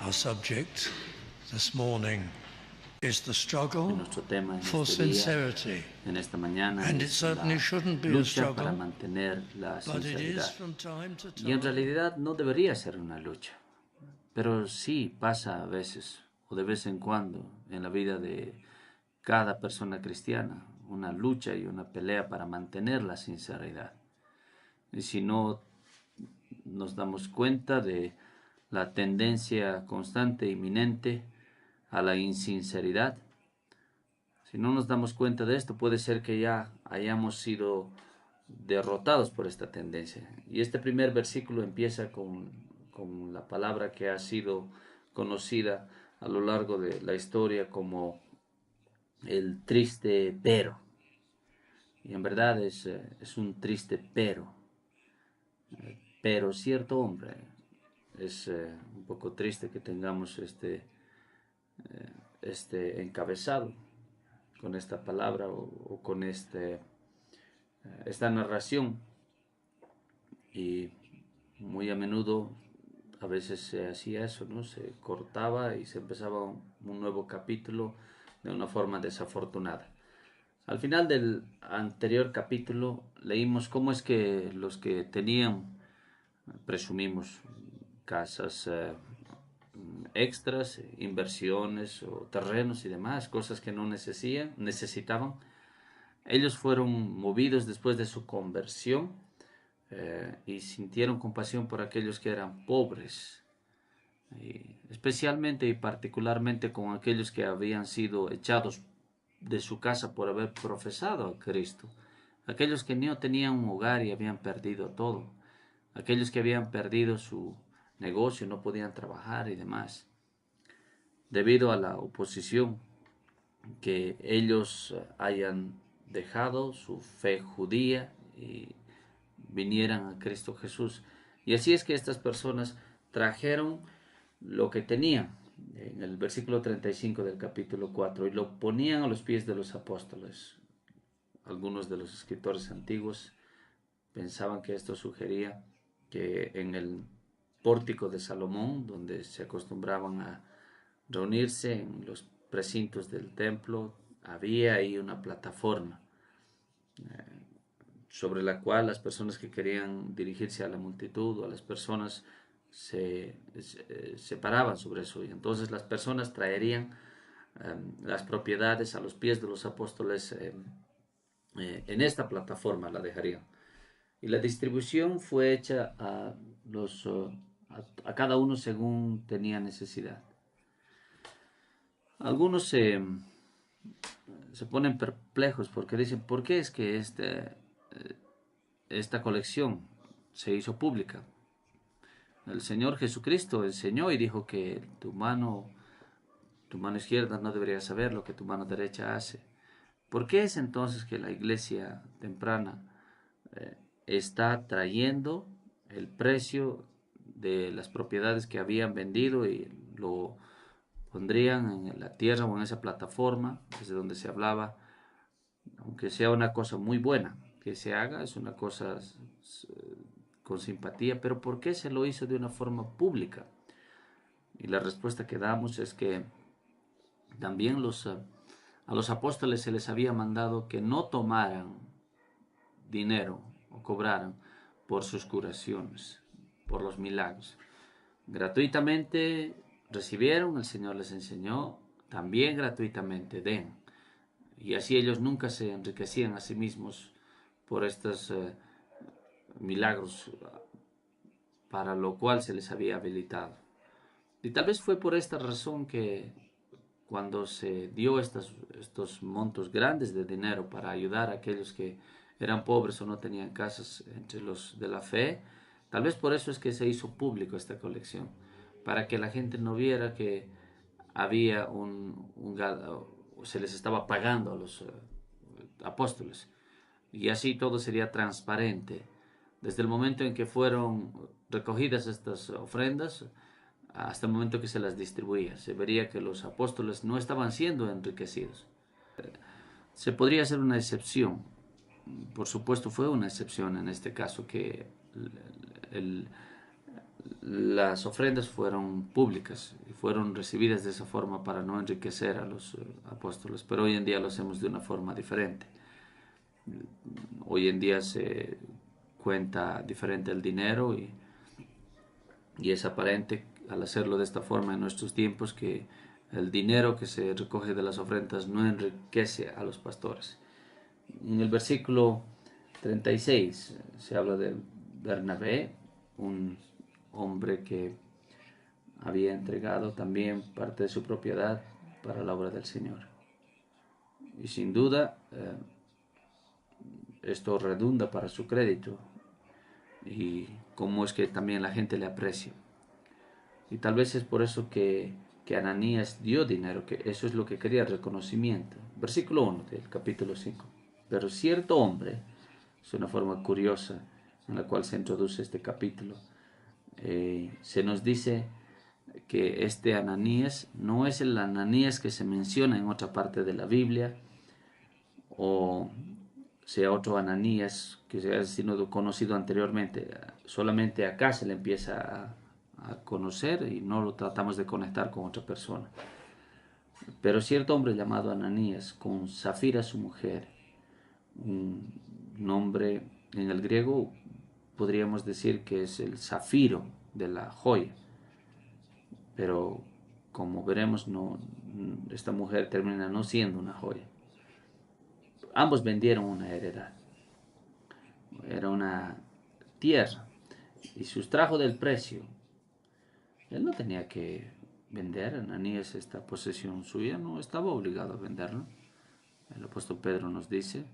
Our subject this morning is the struggle Nuestro tema en for este día, sincerity. en esta mañana, And it es certainly la shouldn't be a lucha para struggle, mantener la but it is sinceridad. from time to Y en time. realidad no debería ser una lucha, pero sí pasa a veces o de vez en cuando en la vida de cada persona cristiana, una lucha y una pelea para mantener la sinceridad. Y si no nos damos cuenta de la tendencia constante e inminente a la insinceridad, si no nos damos cuenta de esto, puede ser que ya hayamos sido derrotados por esta tendencia. Y este primer versículo empieza con la palabra que ha sido conocida a lo largo de la historia como el triste pero. Y en verdad es un triste pero. Pero cierto hombre, es un poco triste que tengamos este encabezado con esta palabra o con esta narración. Y muy a menudo a veces se hacía eso, ¿no? Se cortaba y se empezaba un nuevo capítulo de una forma desafortunada. Al final del anterior capítulo leímos cómo es que los que tenían, presumimos, casas extras, inversiones o terrenos y demás, cosas que no necesitaban, ellos fueron movidos después de su conversión y sintieron compasión por aquellos que eran pobres, y especialmente y particularmente con aquellos que habían sido echados de su casa por haber profesado a Cristo, aquellos que no tenían un hogar y habían perdido todo, aquellos que habían perdido su negocio, no podían trabajar y demás, debido a la oposición que ellos hayan dejado su fe judía y vinieran a Cristo Jesús. Y así es que estas personas trajeron lo que tenían en el versículo 35 del capítulo 4 y lo ponían a los pies de los apóstoles. Algunos de los escritores antiguos pensaban que esto sugería que en el pórtico de Salomón, donde se acostumbraban a reunirse en los precintos del templo, había ahí una plataforma sobre la cual las personas que querían dirigirse a la multitud o a las personas se paraban sobre eso, y entonces las personas traerían las propiedades a los pies de los apóstoles en esta plataforma, la dejarían. Y la distribución fue hecha a cada uno según tenía necesidad. Algunos se ponen perplejos porque dicen, ¿por qué es que esta colección se hizo pública? El Señor Jesucristo enseñó y dijo que tu mano izquierda no debería saber lo que tu mano derecha hace. ¿Por qué es entonces que la iglesia temprana está trayendo el precio de las propiedades que habían vendido y lo pondrían en la tierra o en esa plataforma desde donde se hablaba, aunque sea una cosa muy buena que se haga, es una cosa con simpatía, pero ¿por qué se lo hizo de una forma pública? Y la respuesta que damos es que también a los apóstoles se les había mandado que no tomaran dinero o cobraran por sus curaciones, por los milagros. Gratuitamente recibieron, el Señor les enseñó, también gratuitamente den. Y así ellos nunca se enriquecían a sí mismos por estos milagros para lo cual se les había habilitado. Y tal vez fue por esta razón que cuando se dio estos montos grandes de dinero para ayudar a aquellos que eran pobres o no tenían casas entre los de la fe, tal vez por eso es que se hizo público esta colección, para que la gente no viera que había se les estaba pagando a los apóstoles, y así todo sería transparente. Desde el momento en que fueron recogidas estas ofrendas hasta el momento que se las distribuía, se vería que los apóstoles no estaban siendo enriquecidos. Se podría hacer una excepción, por supuesto fue una excepción en este caso, que el, las ofrendas fueron públicas y fueron recibidas de esa forma para no enriquecer a los apóstoles, pero hoy en día lo hacemos de una forma diferente. Hoy en día se cuenta diferente el dinero y es aparente al hacerlo de esta forma en nuestros tiempos que el dinero que se recoge de las ofrendas no enriquece a los pastores. En el versículo 36 se habla de Bernabé, un hombre que había entregado también parte de su propiedad para la obra del Señor. Y sin duda esto redunda para su crédito y cómo es que también la gente le aprecia. Y tal vez es por eso que Ananías dio dinero, que eso es lo que quería, reconocimiento. Versículo 1 del capítulo 5. Pero cierto hombre, es una forma curiosa en la cual se introduce este capítulo, se nos dice que este Ananías no es el Ananías que se menciona en otra parte de la Biblia, o sea otro Ananías que se ha sido conocido anteriormente. Solamente acá se le empieza a conocer y no lo tratamos de conectar con otra persona. Pero cierto hombre llamado Ananías, con Zafira su mujer, un nombre en el griego podríamos decir que es el zafiro de la joya, pero como veremos esta mujer termina no siendo una joya. Ambos vendieron una heredad, era una tierra y sustrajo del precio. Él no tenía que vender, Ananías, esta posesión suya, no estaba obligado a venderlo. El apóstol Pedro nos dice,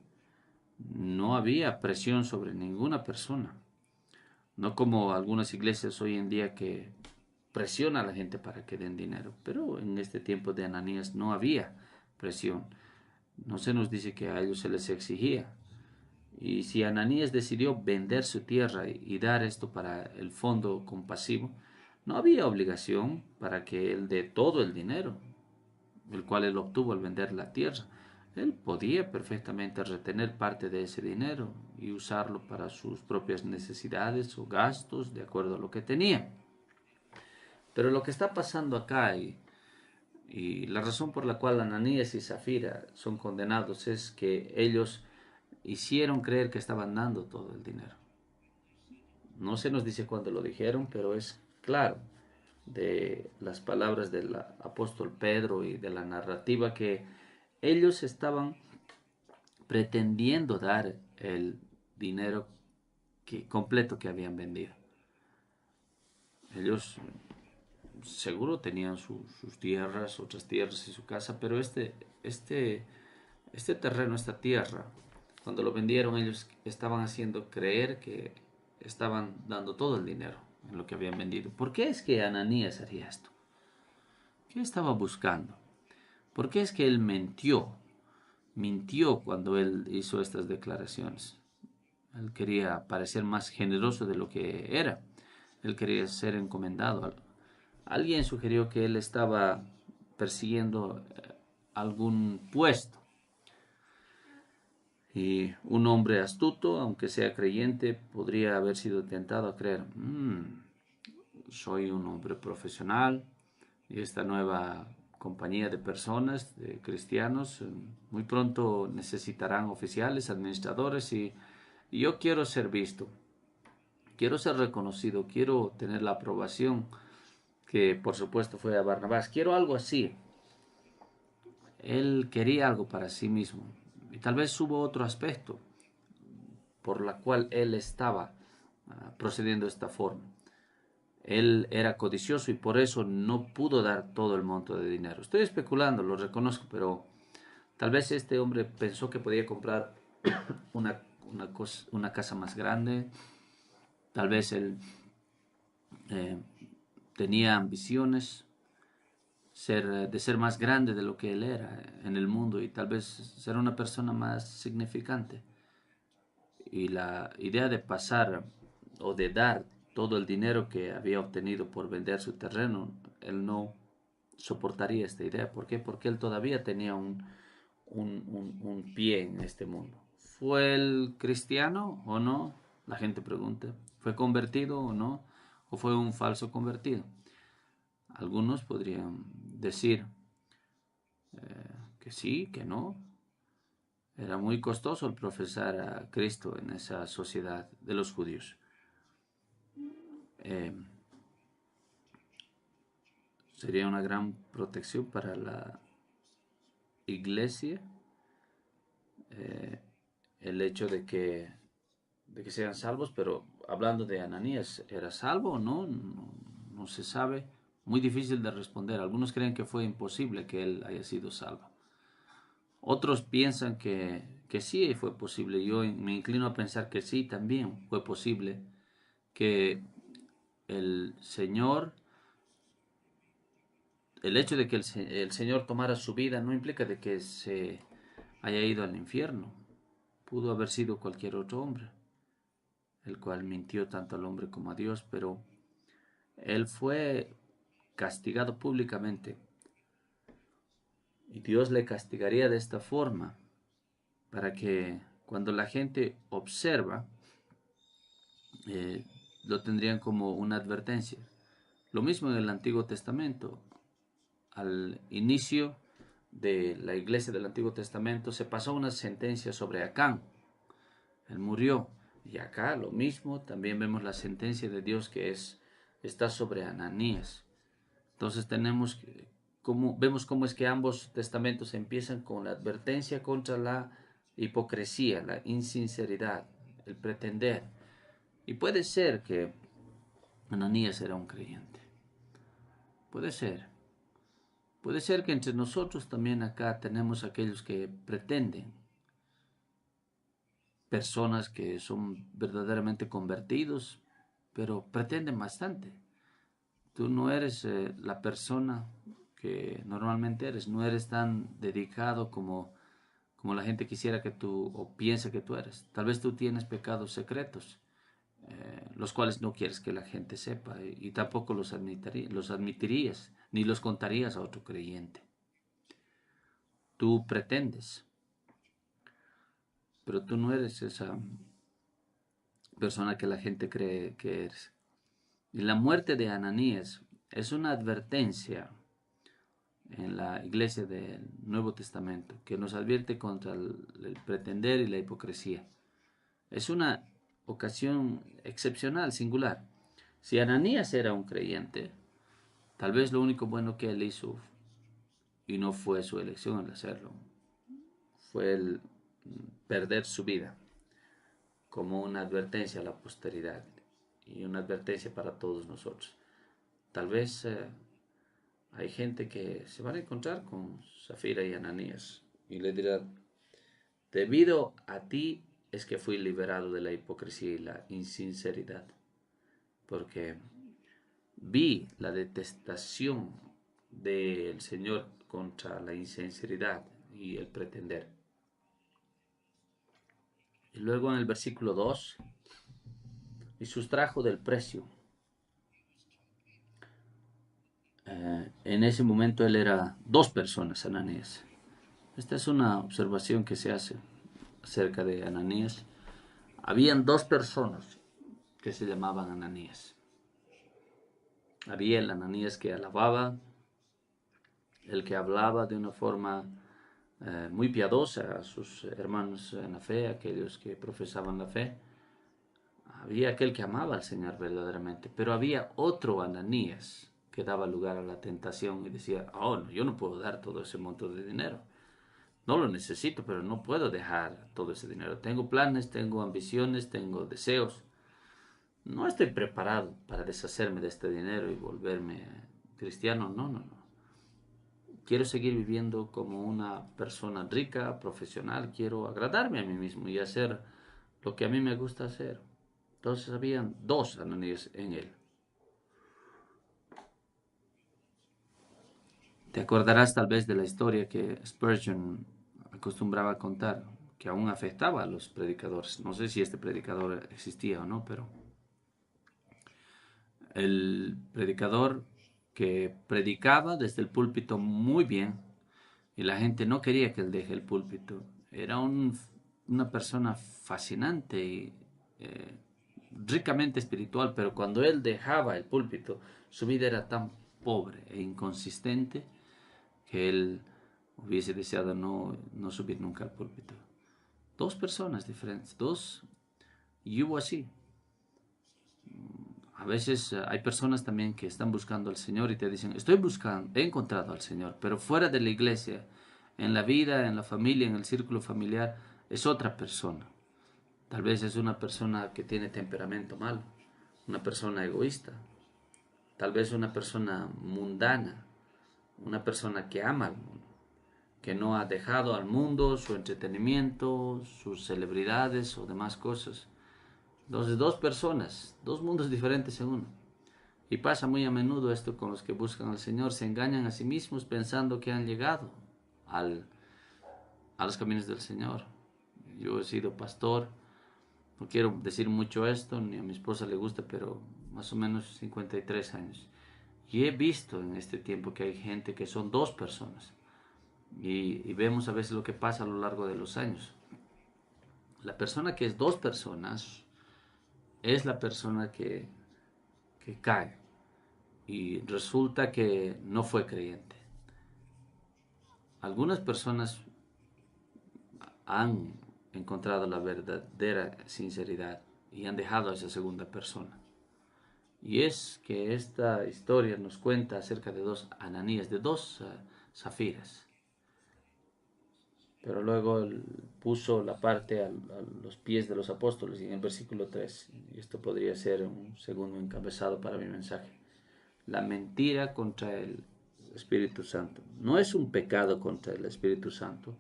no había presión sobre ninguna persona, no como algunas iglesias hoy en día que presiona a la gente para que den dinero, pero en este tiempo de Ananías no había presión, no se nos dice que a ellos se les exigía. Y si Ananías decidió vender su tierra y dar esto para el fondo compasivo, no había obligación para que él dé todo el dinero, el cual él obtuvo al vender la tierra. Él podía perfectamente retener parte de ese dinero y usarlo para sus propias necesidades o gastos de acuerdo a lo que tenía. Pero lo que está pasando acá y la razón por la cual Ananías y Zafira son condenados es que ellos hicieron creer que estaban dando todo el dinero. No se nos dice cuándo lo dijeron, pero es claro de las palabras del apóstol Pedro y de la narrativa que ellos estaban pretendiendo dar el dinero completo que habían vendido. Ellos seguro tenían sus tierras, otras tierras y su casa, pero este terreno, esta tierra, cuando lo vendieron ellos estaban haciendo creer que estaban dando todo el dinero en lo que habían vendido. ¿Por qué es que Ananías haría esto? ¿Qué estaba buscando? ¿Por qué es que él mintió cuando él hizo estas declaraciones? Él quería parecer más generoso de lo que era. Él quería ser encomendado. Alguien sugirió que él estaba persiguiendo algún puesto. Y un hombre astuto, aunque sea creyente, podría haber sido tentado a creer, soy un hombre profesional y esta nueva compañía de personas, de cristianos, muy pronto necesitarán oficiales, administradores y yo quiero ser visto, quiero ser reconocido, quiero tener la aprobación que por supuesto fue a Barnabás, quiero algo así. Él quería algo para sí mismo y tal vez hubo otro aspecto por la cual él estaba procediendo de esta forma. Él era codicioso y por eso no pudo dar todo el monto de dinero. Estoy especulando, lo reconozco, pero tal vez este hombre pensó que podía comprar una casa más grande. Tal vez él eh, tenía ambiciones de ser más grande de lo que él era en el mundo y tal vez ser una persona más significante. Y la idea de pasar o de dar todo el dinero que había obtenido por vender su terreno, él no soportaría esta idea. ¿Por qué? Porque él todavía tenía un pie en este mundo. ¿Fue él cristiano o no? La gente pregunta. ¿Fue convertido o no? o fue un falso convertido. Algunos podrían decir que sí, que no. Era muy costoso el profesar a Cristo en esa sociedad de los judíos. Eh, Sería una gran protección para la iglesia el hecho de que sean salvos, pero hablando de Ananías, ¿era salvo o no? No se sabe. Muy difícil de responder. Algunos creen que fue imposible que él haya sido salvo. Otros piensan que sí fue posible. Yo me inclino a pensar que sí también fue posible que el Señor, el hecho de que el Señor tomara su vida no implica de que se haya ido al infierno. Pudo haber sido cualquier otro hombre, el cual mintió tanto al hombre como a Dios, pero él fue castigado públicamente. Y Dios le castigaría de esta forma para que cuando la gente observa, lo tendrían como una advertencia. Lo mismo en el Antiguo Testamento. Al inicio de la iglesia del Antiguo Testamento se pasó una sentencia sobre Acán. Él murió. Y acá lo mismo, también vemos la sentencia de Dios que está sobre Ananías. Entonces vemos cómo es que ambos testamentos empiezan con la advertencia contra la hipocresía, la insinceridad, el pretender. Y puede ser que Ananías era un creyente. Puede ser. Puede ser que entre nosotros también acá tenemos aquellos que pretenden. Personas que son verdaderamente convertidos, pero pretenden bastante. Tú no eres la persona que normalmente eres, no eres tan dedicado como la gente quisiera que tú o piensa que tú eres. Tal vez tú tienes pecados secretos, los cuales no quieres que la gente sepa y tampoco los admitirías ni los contarías a otro creyente. Tú pretendes, pero tú no eres esa persona que la gente cree que eres. Y la muerte de Ananías es una advertencia en la iglesia del Nuevo Testamento que nos advierte contra el pretender y la hipocresía. Es una ocasión excepcional, singular. Si Ananías era un creyente, tal vez lo único bueno que él hizo, y no fue su elección el hacerlo, fue el perder su vida como una advertencia a la posteridad y una advertencia para todos nosotros. Tal vez hay gente que se van a encontrar con Zafira y Ananías y le dirá, debido a ti es que fui liberado de la hipocresía y la insinceridad, porque vi la detestación del Señor contra la insinceridad y el pretender. Y luego en el versículo 2, y sustrajo del precio. En ese momento él era dos personas, Ananías. Esta es una observación que se hace acerca de Ananías. Habían dos personas que se llamaban Ananías. Había el Ananías que alababa, el que hablaba de una forma muy piadosa a sus hermanos en la fe, aquellos que profesaban la fe. Había aquel que amaba al Señor verdaderamente, pero había otro Ananías que daba lugar a la tentación y decía, oh, no, yo no puedo dar todo ese monto de dinero. No lo necesito, pero no puedo dejar todo ese dinero. Tengo planes, tengo ambiciones, tengo deseos. No estoy preparado para deshacerme de este dinero y volverme cristiano. No, no, no. Quiero seguir viviendo como una persona rica, profesional. Quiero agradarme a mí mismo y hacer lo que a mí me gusta hacer. Entonces habían dos Ananías en él. Te acordarás tal vez de la historia que Spurgeon acostumbraba a contar, que aún afectaba a los predicadores. No sé si este predicador existía o no, pero el predicador que predicaba desde el púlpito muy bien y la gente no quería que él deje el púlpito. Era una persona fascinante y ricamente espiritual, pero cuando él dejaba el púlpito, su vida era tan pobre e inconsistente que él hubiese deseado no subir nunca al púlpito. Dos personas diferentes, dos, y hubo así. A veces hay personas también que están buscando al Señor y te dicen, estoy buscando, he encontrado al Señor, pero fuera de la iglesia, en la vida, en la familia, en el círculo familiar, es otra persona. Tal vez es una persona que tiene temperamento malo, una persona egoísta, tal vez una persona mundana, una persona que ama al mundo, que no ha dejado al mundo su entretenimiento, sus celebridades o demás cosas. Entonces, dos personas, dos mundos diferentes en uno. Y pasa muy a menudo esto con los que buscan al Señor, se engañan a sí mismos pensando que han llegado a los caminos del Señor. Yo he sido pastor, no quiero decir mucho esto, ni a mi esposa le gusta, pero más o menos 53 años. Y he visto en este tiempo que hay gente que son dos personas. Y vemos a veces lo que pasa a lo largo de los años. La persona que es dos personas es la persona que cae y resulta que no fue creyente. Algunas personas han encontrado la verdadera sinceridad y han dejado a esa segunda persona. Y es que esta historia nos cuenta acerca de dos Ananías, de dos Zafiras. Pero luego él puso la parte a los pies de los apóstoles, y en el versículo 3, y esto podría ser un segundo encabezado para mi mensaje, la mentira contra el Espíritu Santo. No es un pecado contra el Espíritu Santo.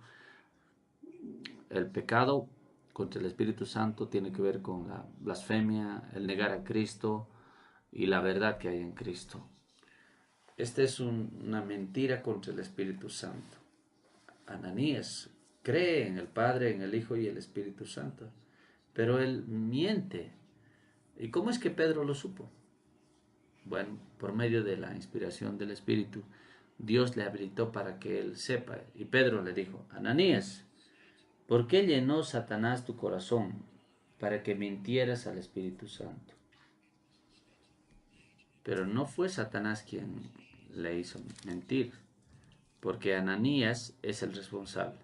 El pecado contra el Espíritu Santo tiene que ver con la blasfemia, el negar a Cristo y la verdad que hay en Cristo. Esta es una mentira contra el Espíritu Santo. Ananías cree en el Padre, en el Hijo y el Espíritu Santo, pero él miente. ¿Y cómo es que Pedro lo supo? Bueno, por medio de la inspiración del Espíritu, Dios le habilitó para que él sepa. Y Pedro le dijo, Ananías, ¿por qué llenó Satanás tu corazón para que mintieras al Espíritu Santo? Pero no fue Satanás quien le hizo mentir, porque Ananías es el responsable.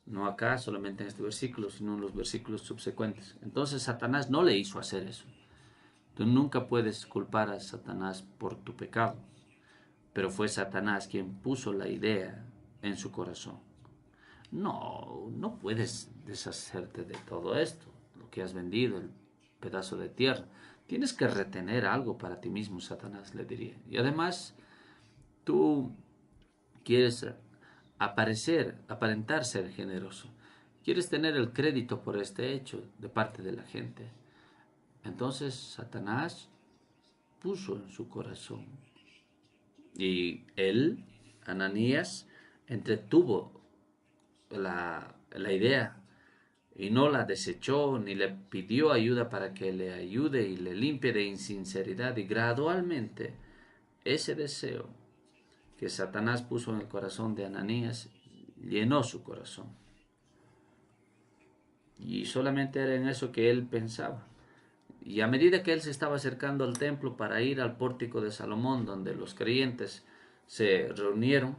No acá, solamente en este versículo, sino en los versículos subsecuentes. Entonces Satanás no le hizo hacer eso. Tú nunca puedes culpar a Satanás por tu pecado, pero fue Satanás quien puso la idea en su corazón. No puedes deshacerte de todo esto, lo que has vendido, el pedazo de tierra. Tienes que retener algo para ti mismo, Satanás le diría. Y además, tú quieres aparentar ser generoso. Quieres tener el crédito por este hecho de parte de la gente. Entonces Satanás puso en su corazón. Y él, Ananías, entretuvo la idea y no la desechó ni le pidió ayuda para que le ayude y le limpie de insinceridad. Y gradualmente ese deseo que Satanás puso en el corazón de Ananías llenó su corazón. Y solamente era en eso que él pensaba. Y a medida que él se estaba acercando al templo para ir al pórtico de Salomón, donde los creyentes se reunieron,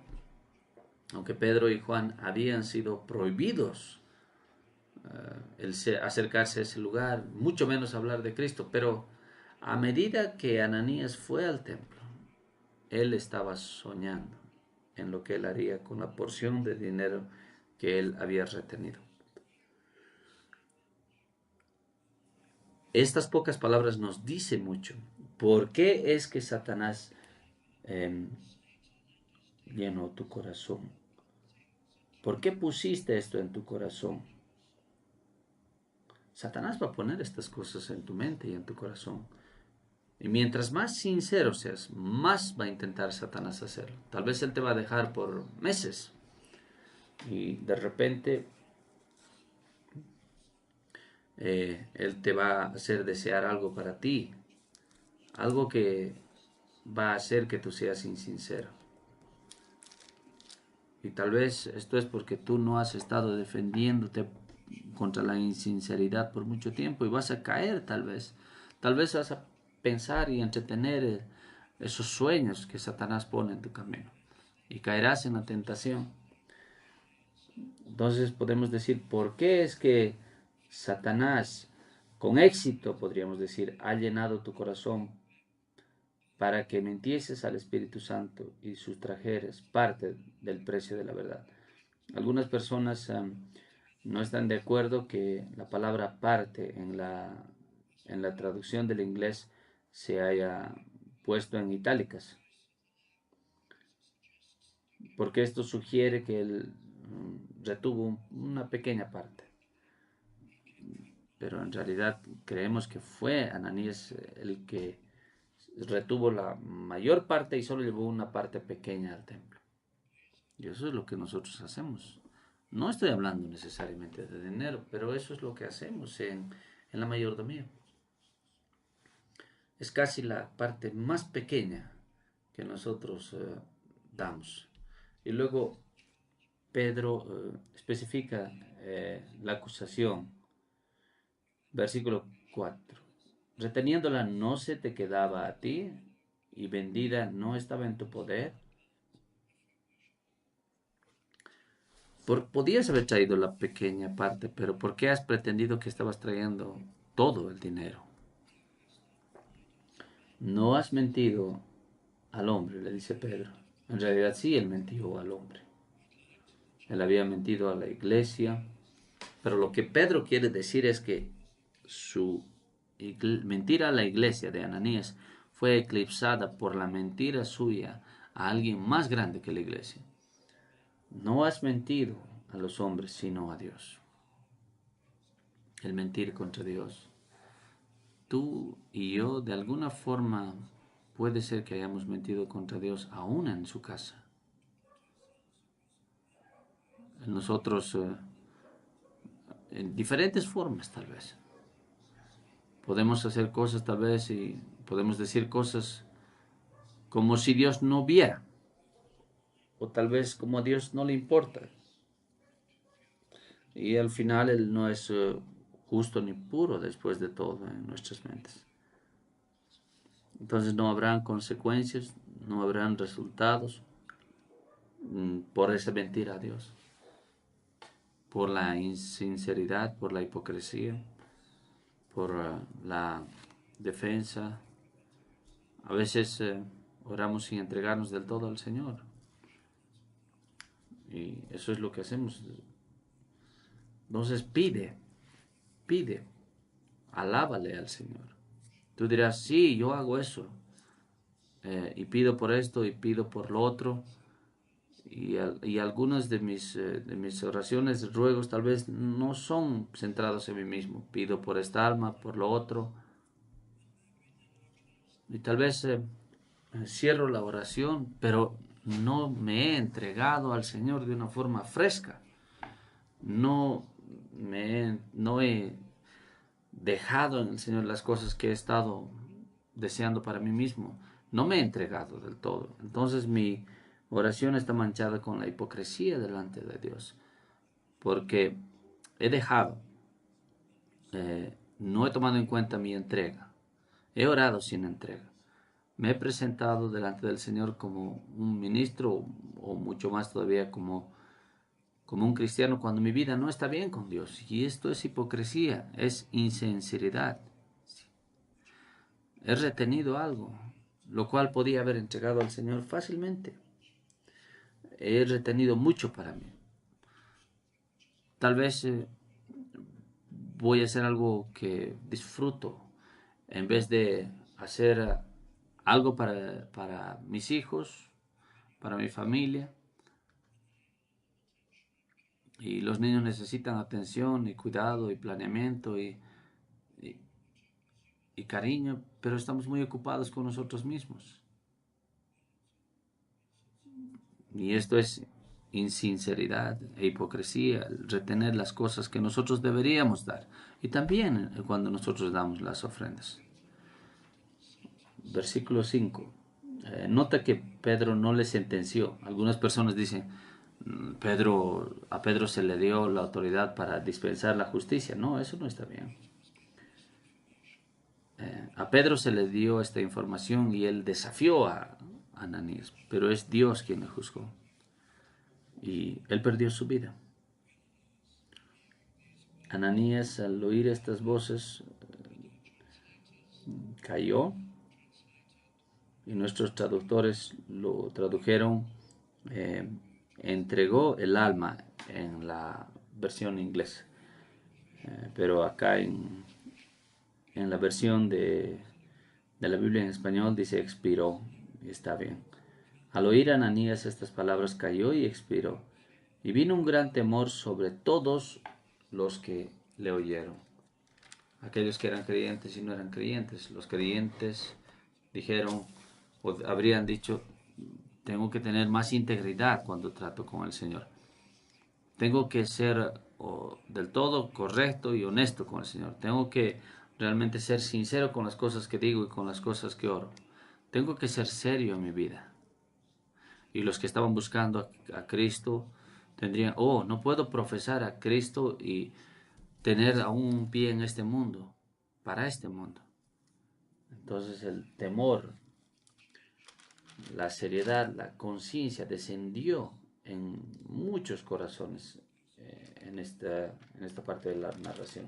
aunque Pedro y Juan habían sido prohibidos el acercarse a ese lugar, mucho menos hablar de Cristo, pero a medida que Ananías fue al templo, él estaba soñando en lo que él haría con la porción de dinero que él había retenido. Estas pocas palabras nos dicen mucho. ¿Por qué es que Satanás llenó tu corazón? ¿Por qué pusiste esto en tu corazón? Satanás va a poner estas cosas en tu mente y en tu corazón. Y mientras más sincero seas, más va a intentar Satanás hacerlo. Tal vez él te va a dejar por meses. Y de repente él te va a hacer desear algo para ti. Algo que va a hacer que tú seas insincero. Y tal vez esto es porque tú no has estado defendiéndote contra la insinceridad por mucho tiempo y vas a caer tal vez. Tal vez vas a pensar y entretener esos sueños que Satanás pone en tu camino y caerás en la tentación. Entonces podemos decir, ¿por qué es que Satanás, con éxito podríamos decir, ha llenado tu corazón para que mintieses al Espíritu Santo y sustrajeres parte del precio de la verdad? Algunas personas no están de acuerdo que la palabra parte en la traducción del inglés se haya puesto en itálicas, porque esto sugiere que él retuvo una pequeña parte. Pero en realidad creemos que fue Ananías el que retuvo la mayor parte y solo llevó una parte pequeña al templo. Y eso es lo que nosotros hacemos. No estoy hablando necesariamente de dinero, pero eso es lo que hacemos en la mayordomía. Es casi la parte más pequeña que nosotros damos. Y luego Pedro especifica la acusación. Versículo 4. Reteniéndola no se te quedaba a ti y vendida no estaba en tu poder. Podías haber traído la pequeña parte, pero ¿por qué has pretendido que estabas trayendo todo el dinero? No has mentido al hombre, le dice Pedro. En realidad sí, él mentió al hombre. Él había mentido a la iglesia. Pero lo que Pedro quiere decir es que su mentira a la iglesia de Ananías fue eclipsada por la mentira suya a alguien más grande que la iglesia. No has mentido a los hombres, sino a Dios. El mentir contra Dios. Tú y yo, de alguna forma, puede ser que hayamos mentido contra Dios aún en su casa. Nosotros, en diferentes formas tal vez. Podemos hacer cosas tal vez y podemos decir cosas como si Dios no viera. O tal vez como a Dios no le importa. Y al final Él no es justo ni puro después de todo en nuestras mentes. Entonces no habrán consecuencias, no habrán resultados por esa mentira a Dios. Por la insinceridad, por la hipocresía, por la defensa. A veces oramos sin entregarnos del todo al Señor. Y eso es lo que hacemos. Entonces pide, alábale al Señor. Tú dirás, sí, yo hago eso. Y pido por esto y pido por lo otro. Y algunas de mis oraciones, ruegos, tal vez no son centrados en mí mismo. Pido por esta alma, por lo otro. Y tal vez cierro la oración, pero no me he entregado al Señor de una forma fresca. No he dejado en el Señor las cosas que he estado deseando para mí mismo. No me he entregado del todo. Entonces mi oración está manchada con la hipocresía delante de Dios. Porque he dejado, no he tomado en cuenta mi entrega. He orado sin entrega. Me he presentado delante del Señor como un ministro o mucho más todavía como un cristiano cuando mi vida no está bien con Dios. Y esto es hipocresía, es insinceridad. He retenido algo, lo cual podía haber entregado al Señor fácilmente. He retenido mucho para mí. Tal vez voy a hacer algo que disfruto en vez de hacer algo para mis hijos, para mi familia. Y los niños necesitan atención y cuidado y planeamiento y cariño, pero estamos muy ocupados con nosotros mismos. Y esto es insinceridad e hipocresía, retener las cosas que nosotros deberíamos dar. Y también cuando nosotros damos las ofrendas. Versículo 5. Nota que Pedro no le sentenció. Algunas personas dicen, A Pedro se le dio la autoridad para dispensar la justicia. No, eso no está bien. A Pedro se le dio esta información y él desafió a Ananías, pero es Dios quien le juzgó. Y él perdió su vida. Ananías, al oír estas voces, cayó, y nuestros traductores lo tradujeron, entregó el alma en la versión inglesa. Pero acá en la versión de la Biblia en español dice expiró, y está bien. Al oír Ananías estas palabras cayó y expiró, y vino un gran temor sobre todos los que le oyeron. Aquellos que eran creyentes y no eran creyentes. Los creyentes dijeron, o habrían dicho, tengo que tener más integridad cuando trato con el Señor. Tengo que ser del todo correcto y honesto con el Señor. Tengo que realmente ser sincero con las cosas que digo y con las cosas que oro. Tengo que ser serio en mi vida. Y los que estaban buscando a Cristo tendrían, no puedo profesar a Cristo y tener aún un pie en este mundo, para este mundo. Entonces el temor, la seriedad, la conciencia descendió en muchos corazones en esta parte de la narración.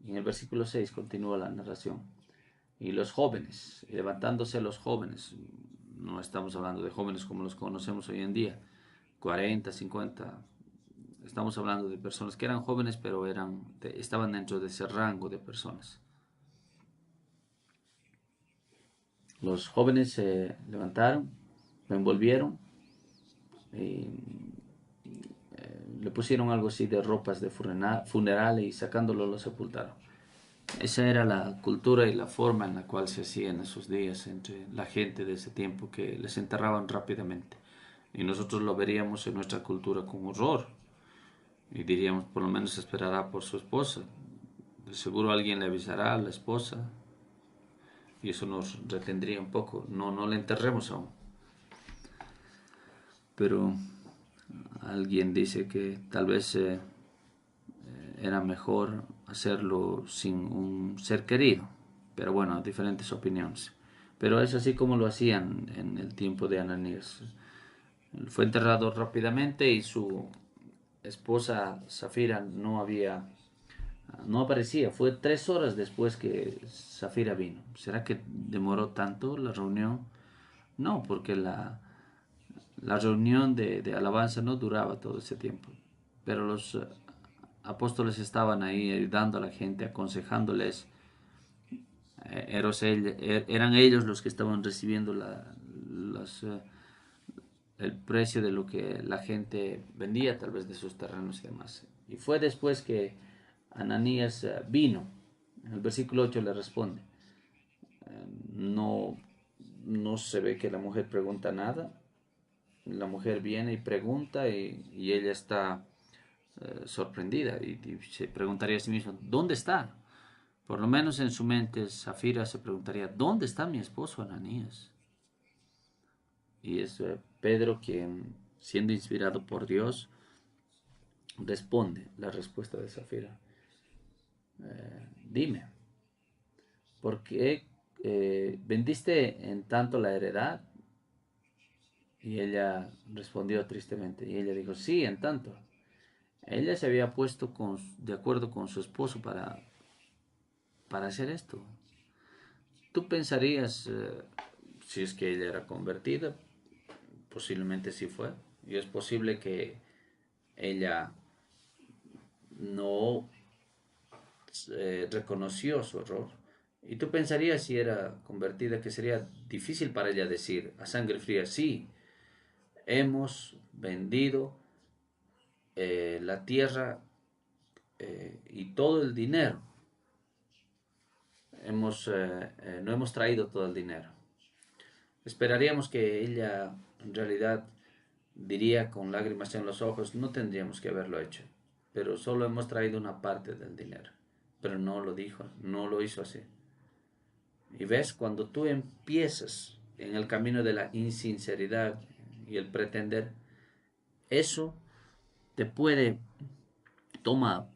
En el versículo 6 continúa la narración. Y los jóvenes, levantándose los jóvenes, no estamos hablando de jóvenes como los conocemos hoy en día, 40, 50, estamos hablando de personas que eran jóvenes pero estaban dentro de ese rango de personas. Los jóvenes se levantaron, lo envolvieron y le pusieron algo así de ropas de funeral y sacándolo lo sepultaron. Esa era la cultura y la forma en la cual se hacía en esos días entre la gente de ese tiempo, que les enterraban rápidamente. Y nosotros lo veríamos en nuestra cultura con horror. Y diríamos, por lo menos esperará por su esposa. De seguro alguien le avisará a la esposa. Y eso nos retendría un poco. No le enterremos aún. Pero alguien dice que tal vez era mejor hacerlo sin un ser querido. Pero bueno, diferentes opiniones. Pero es así como lo hacían en el tiempo de Ananías. Fue enterrado rápidamente y su esposa Zafira no aparecía. Fue 3 horas después que Zafira vino. ¿Será que demoró tanto la reunión? No, porque la reunión de alabanza no duraba todo ese tiempo. Pero los apóstoles estaban ahí ayudando a la gente, aconsejándoles. Eran ellos los que estaban recibiendo el precio de lo que la gente vendía, tal vez de sus terrenos y demás. Y fue después que Ananías vino. En el versículo 8 le responde. No, no se ve que la mujer pregunta nada. La mujer viene y pregunta y ella está sorprendida y se preguntaría a sí misma, ¿dónde está? Por lo menos en su mente, Zafira se preguntaría, ¿dónde está mi esposo Ananías? Y es Pedro quien, siendo inspirado por Dios, responde la respuesta de Zafira. Dime, ¿por qué vendiste en tanto la heredad? Y ella respondió tristemente, y ella dijo, sí, en tanto. Ella se había puesto de acuerdo con su esposo para hacer esto. Tú pensarías, si es que ella era convertida, posiblemente sí fue. Y es posible que ella no reconoció su error. Y tú pensarías, si era convertida, que sería difícil para ella decir a sangre fría, sí, hemos vendido la tierra y todo el dinero. No hemos traído todo el dinero. Esperaríamos que ella en realidad diría con lágrimas en los ojos, no tendríamos que haberlo hecho, pero solo hemos traído una parte del dinero. Pero no lo dijo, no lo hizo así. Y ves, cuando tú empiezas en el camino de la insinceridad y el pretender, eso te puede, toma,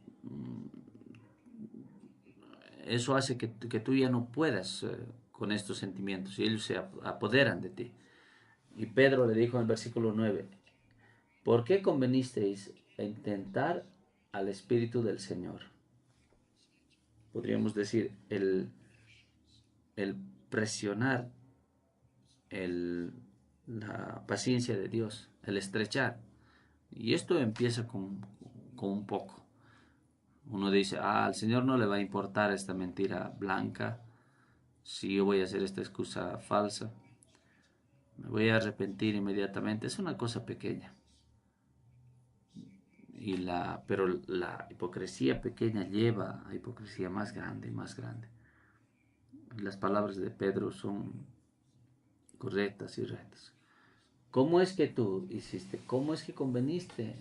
eso hace que tú ya no puedas con estos sentimientos y ellos se apoderan de ti. Y Pedro le dijo en el versículo 9, ¿por qué convenisteis en tentar al Espíritu del Señor? Podríamos decir, el presionar la paciencia de Dios, el estrechar. Y esto empieza con un poco. Uno dice, al Señor no le va a importar esta mentira blanca, si yo voy a hacer esta excusa falsa, me voy a arrepentir inmediatamente. Es una cosa pequeña. Pero la hipocresía pequeña lleva a hipocresía más grande y más grande. Las palabras de Pedro son correctas y rectas. ¿Cómo es que tú hiciste? ¿Cómo es que conveniste?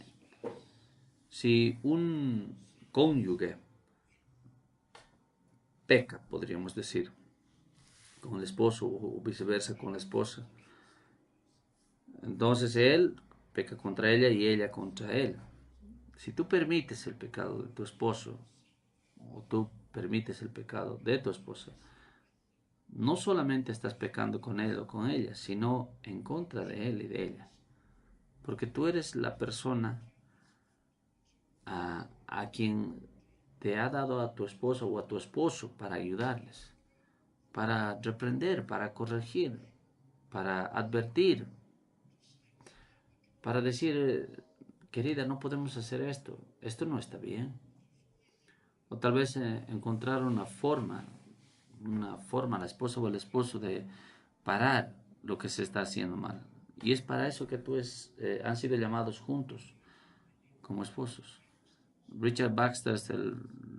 Si un cónyuge peca, podríamos decir, con el esposo o viceversa con la esposa, entonces él peca contra ella y ella contra él. Si tú permites el pecado de tu esposo o tú permites el pecado de tu esposa, no solamente estás pecando con él o con ella, sino en contra de él y de ella. Porque tú eres la persona a quien te ha dado a tu esposa o a tu esposo para ayudarles, para reprender, para corregir, para advertir, para decir, querida, no podemos hacer esto no está bien. O tal vez encontrar una forma, la esposa o el esposo de parar lo que se está haciendo mal. Y es para eso que han sido llamados juntos como esposos. Richard Baxter,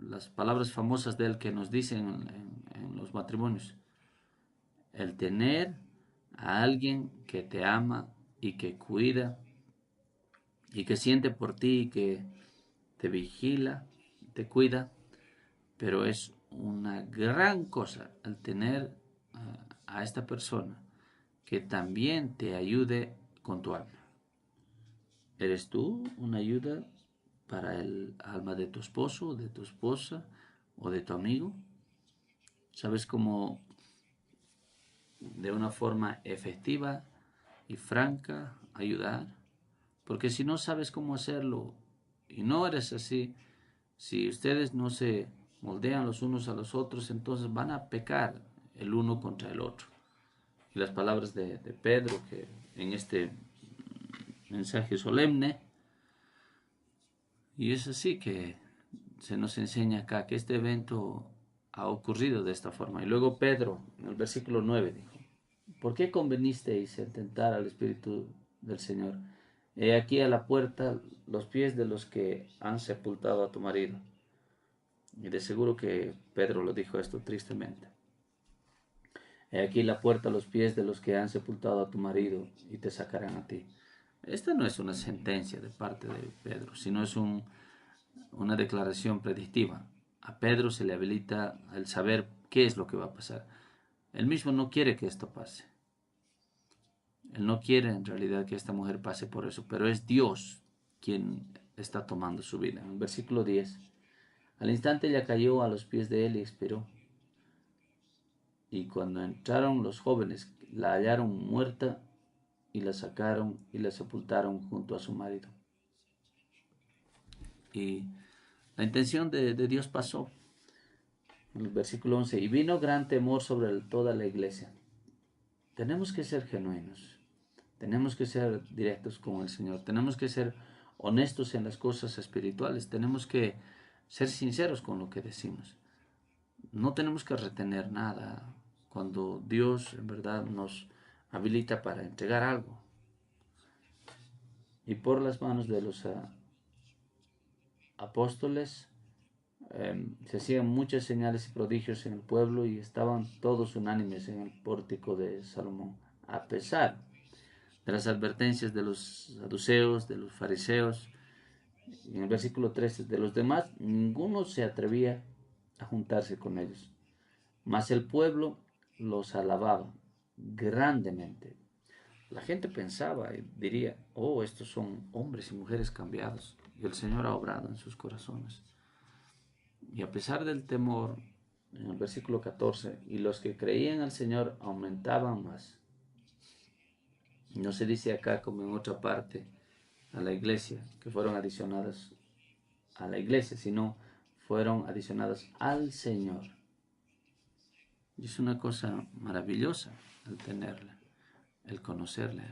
las palabras famosas de él que nos dicen en los matrimonios. El tener a alguien que te ama y que cuida y que siente por ti y que te vigila, te cuida, pero es una gran cosa el tener a esta persona que también te ayude con tu alma. ¿Eres tú una ayuda para el alma de tu esposo, de tu esposa o de tu amigo? ¿Sabes cómo de una forma efectiva y franca ayudar? Porque si no sabes cómo hacerlo y no eres así, si ustedes no se moldean los unos a los otros, entonces van a pecar el uno contra el otro. Y las palabras de Pedro, que en este mensaje solemne, y es así que se nos enseña acá que este evento ha ocurrido de esta forma. Y luego Pedro, en el versículo 9, dijo, ¿por qué convenisteis en tentar al Espíritu del Señor? He aquí a la puerta los pies de los que han sepultado a tu marido. Y de seguro que Pedro lo dijo esto tristemente. He aquí la puerta a los pies de los que han sepultado a tu marido y te sacarán a ti. Esta no es una sentencia de parte de Pedro, sino es una declaración predictiva. A Pedro se le habilita el saber qué es lo que va a pasar. Él mismo no quiere que esto pase. Él no quiere en realidad que esta mujer pase por eso, pero es Dios quien está tomando su vida. En el versículo 10, al instante ella cayó a los pies de él y expiró. Y cuando entraron los jóvenes, la hallaron muerta y la sacaron y la sepultaron junto a su marido. Y la intención de Dios pasó. En el versículo 11, y vino gran temor sobre toda la iglesia. Tenemos que ser genuinos. Tenemos que ser directos con el Señor. Tenemos que ser honestos en las cosas espirituales. Tenemos que ser sinceros con lo que decimos. No tenemos que retener nada cuando Dios en verdad nos habilita para entregar algo. Y por las manos de los apóstoles se hacían muchas señales y prodigios en el pueblo y estaban todos unánimes en el pórtico de Salomón, a pesar de las advertencias de los saduceos, de los fariseos. En el versículo 13, de los demás, ninguno se atrevía a juntarse con ellos. Mas el pueblo los alababa grandemente, la gente pensaba y diría, oh, estos son hombres y mujeres cambiados. Y el Señor ha obrado en sus corazones. Y a pesar del temor, en el versículo 14, y los que creían al Señor aumentaban más. No se dice acá como en otra parte a la iglesia, que fueron adicionadas a la iglesia, sino fueron adicionadas al Señor. Y es una cosa maravillosa el tenerle, el conocerle,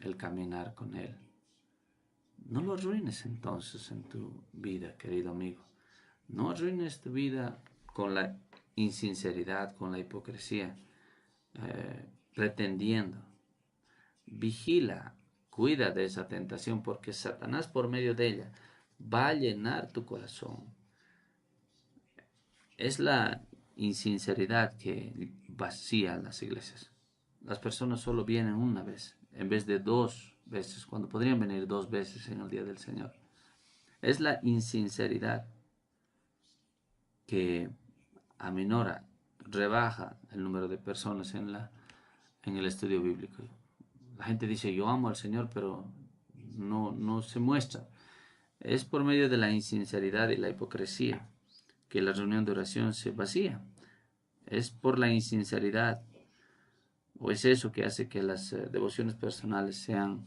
el caminar con Él. No lo arruines entonces en tu vida, querido amigo. No arruines tu vida con la insinceridad, con la hipocresía, pretendiendo. Vigila, cuida de esa tentación, porque Satanás por medio de ella va a llenar tu corazón. Es la insinceridad que vacía las iglesias. Las personas solo vienen una vez, en vez de 2 veces, cuando podrían venir 2 veces en el día del Señor. Es la insinceridad que aminora, rebaja el número de personas en el estudio bíblico. La gente dice, yo amo al Señor, pero no se muestra. Es por medio de la insinceridad y la hipocresía que la reunión de oración se vacía. Es por la insinceridad, o es eso que hace que las devociones personales sean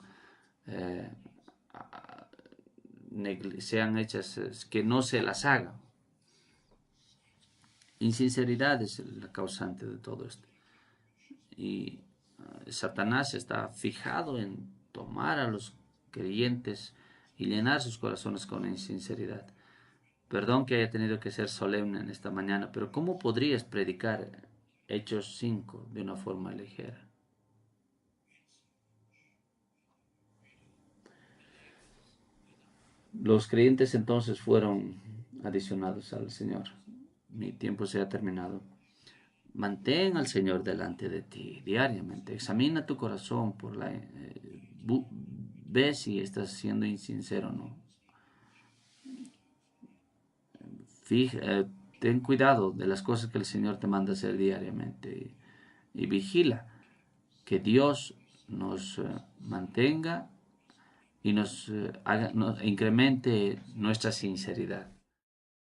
hechas, que no se las haga. Insinceridad es la causante de todo esto. Y Satanás está fijado en tomar a los creyentes y llenar sus corazones con insinceridad. Perdón que haya tenido que ser solemne en esta mañana, pero ¿cómo podrías predicar Hechos 5 de una forma ligera? Los creyentes entonces fueron adicionados al Señor. Mi tiempo se ha terminado. Mantén al Señor delante de ti diariamente. Examina tu corazón ve si estás siendo insincero o no. Ten cuidado de las cosas que el Señor te manda hacer diariamente y vigila que Dios nos mantenga y nos incremente nuestra sinceridad.